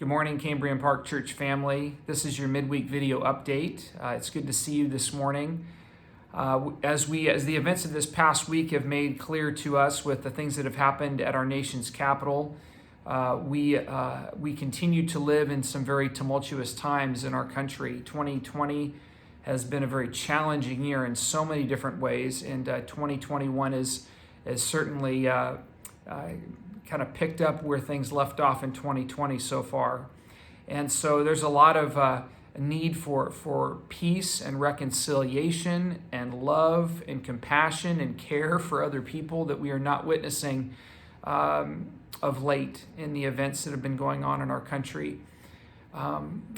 Good morning, Cambrian Park Church family. This is your midweek video update. It's good to see you this morning. As the events of this past week have made clear to us with the things that have happened at our nation's capital, we continue to live in some very tumultuous times in our country. 2020 has been a very challenging year in so many different ways, and 2021 is certainly kind of picked up where things left off in 2020 so far. And so there's a lot of need for peace and reconciliation and love and compassion and care for other people that we are not witnessing of late in the events that have been going on in our country.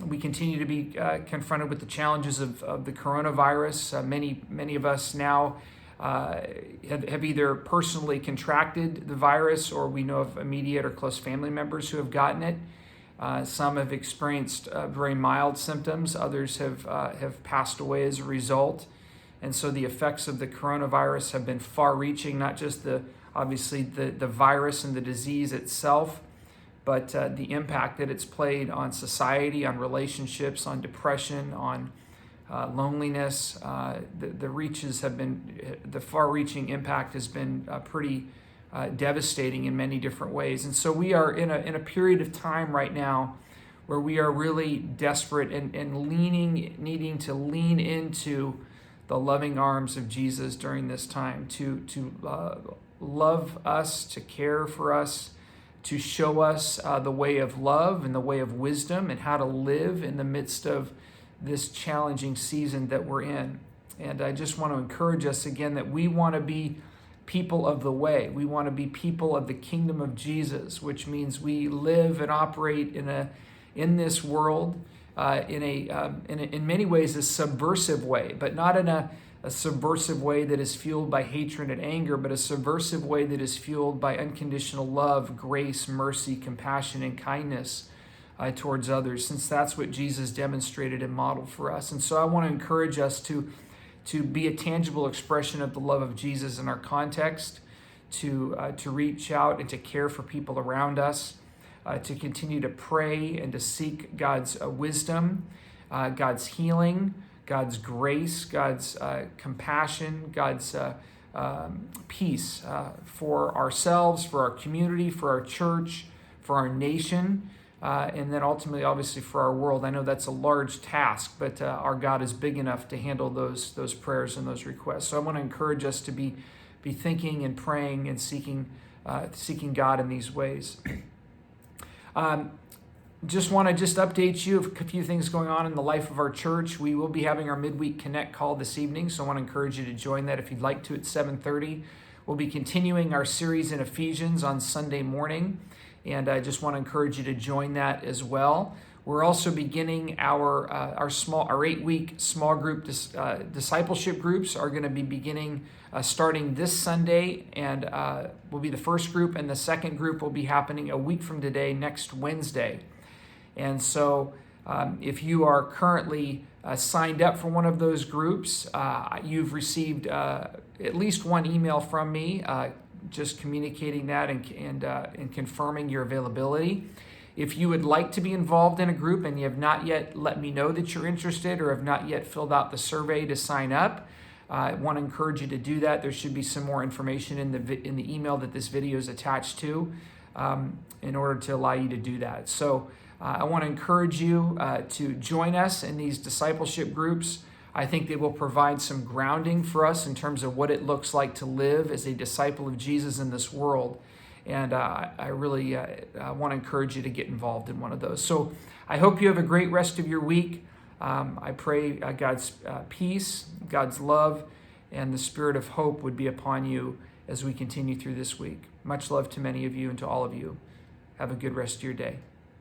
We continue to be confronted with the challenges of the coronavirus. Many of us now have either personally contracted the virus, or we know of immediate or close family members who have gotten it. Some have experienced very mild symptoms. Others have passed away as a result. And so the effects of the coronavirus have been far-reaching, not just obviously the virus and the disease itself, but the impact that it's played on society, on relationships, on depression, on loneliness. The far-reaching impact has been pretty devastating in many different ways. And so we are in a period of time right now where we are really desperate and needing to lean into the loving arms of Jesus during this time, to love us, to care for us, to show us the way of love and the way of wisdom and how to live in the midst of this challenging season that we're in. And I just want to encourage us again that we want to be people of the way. We want to be people of the kingdom of Jesus, which means we live and operate in this world in many ways a subversive way, but not in a subversive way that is fueled by hatred and anger, but a subversive way that is fueled by unconditional love, grace, mercy, compassion, and kindness towards others, since that's what Jesus demonstrated and modeled for us. And so I want to encourage us to be a tangible expression of the love of Jesus in our context, to reach out and to care for people around us, to continue to pray and to seek God's wisdom, God's healing, God's grace, God's compassion, God's peace for ourselves, for our community, for our church, for our nation, and then ultimately, obviously, for our world. I know that's a large task, but our God is big enough to handle those prayers and those requests. So I want to encourage us to be thinking and praying and seeking God in these ways. Just want to update you of a few things going on in the life of our church. We will be having our midweek Connect call this evening, so I want to encourage you to join that if you'd like to at 7:30. We'll be continuing our series in Ephesians on Sunday morning, and I just want to encourage you to join that as well. We're also beginning our 8-week small group discipleship groups are going to be beginning starting this Sunday, and will be the first group, and the second group will be happening a week from today, next Wednesday. And so if you are currently signed up for one of those groups, you've received at least one email from me just communicating that and confirming your availability. If you would like to be involved in a group and you have not yet let me know that you're interested, or have not yet filled out the survey to sign up, I want to encourage you to do that. There should be some more information in the email that this video is attached to in order to allow you to do that. So I want to encourage you to join us in these discipleship groups. I think they will provide some grounding for us in terms of what it looks like to live as a disciple of Jesus in this world. And I really want to encourage you to get involved in one of those. So I hope you have a great rest of your week. I pray God's peace, God's love, and the spirit of hope would be upon you as we continue through this week. Much love to many of you and to all of you. Have a good rest of your day.